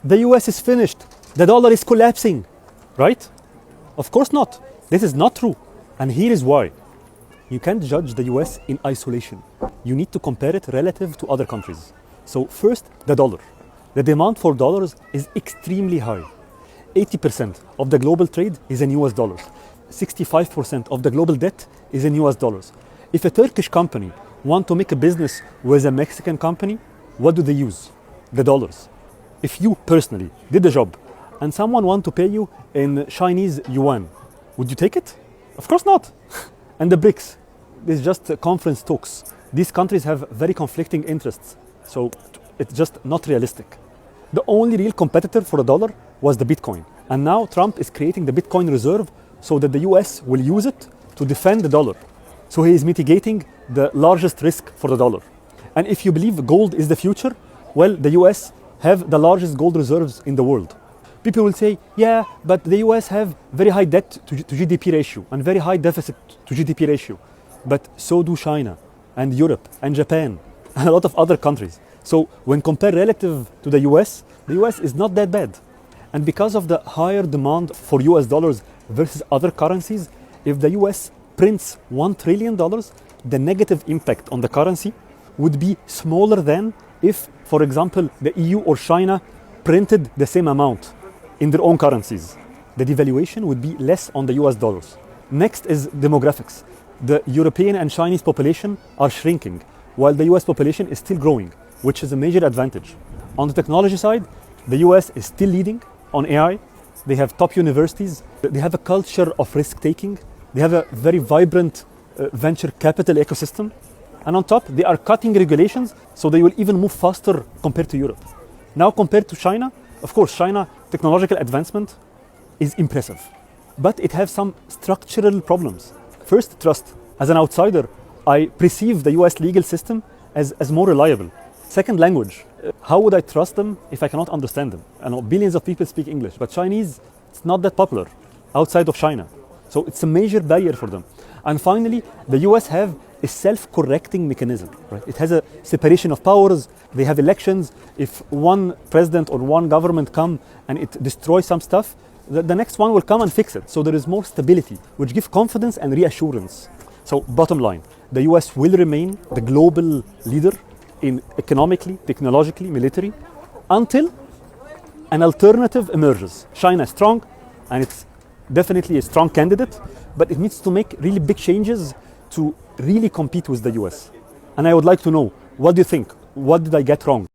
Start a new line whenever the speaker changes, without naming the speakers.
the US is finished, the dollar is collapsing, right? Of course not. This is not true. And here is why. You can't judge the US in isolation. You need to compare it relative to other countries. So first, the dollar. The demand for dollars is extremely high. 80% of the global trade is in US dollars. 65% of the global debt is in US dollars. If a Turkish company wants to make a business with a Mexican company, what do they use? The dollars. If you personally did the job and someone wants to pay you in Chinese yuan, would you take it? Of course not. And the BRICS, this is just conference talks. These countries have very conflicting interests, so it's just not realistic. The only real competitor for the dollar was the Bitcoin. And now Trump is creating the Bitcoin reserve so that the US will use it to defend the dollar. So he is mitigating the largest risk for the dollar. And if you believe gold is the future, well, the US have the largest gold reserves in the world. People will say, yeah, but the US have very high debt to GDP ratio and very high deficit to GDP ratio. But so do China and Europe and Japan and a lot of other countries. So when compared relative to the US is not that bad. And because of the higher demand for US dollars versus other currencies, if the US prints $1 trillion, the negative impact on the currency would be smaller than if, for example, the EU or China printed the same amount in their own currencies. The devaluation would be less on the US dollars. Next is demographics. The European and Chinese population are shrinking, while the US population is still growing, which is a major advantage. On the technology side, the US is still leading on AI. They have top universities. They have a culture of risk-taking. They have a very vibrant venture capital ecosystem. And on top, they are cutting regulations, so they will even move faster compared to Europe. Now, compared to China, of course, China technological advancement is impressive, but it has some structural problems. First, trust. As an outsider, I perceive the US legal system as more reliable. Second, language. How would I trust them if I cannot understand them? I know billions of people speak English, but Chinese, it's not that popular outside of China. So it's a major barrier for them. And finally, the US have a self-correcting mechanism. Right? It has a separation of powers. They have elections. If one president or one government come and it destroys some stuff, the next one will come and fix it. So there is more stability, which gives confidence and reassurance. So bottom line, the US will remain the global leader in economically, technologically, military, until an alternative emerges. China is strong, and it's definitely a strong candidate, but it needs to make really big changes to really compete with the US. And I would like to know, what do you think? What did I get wrong?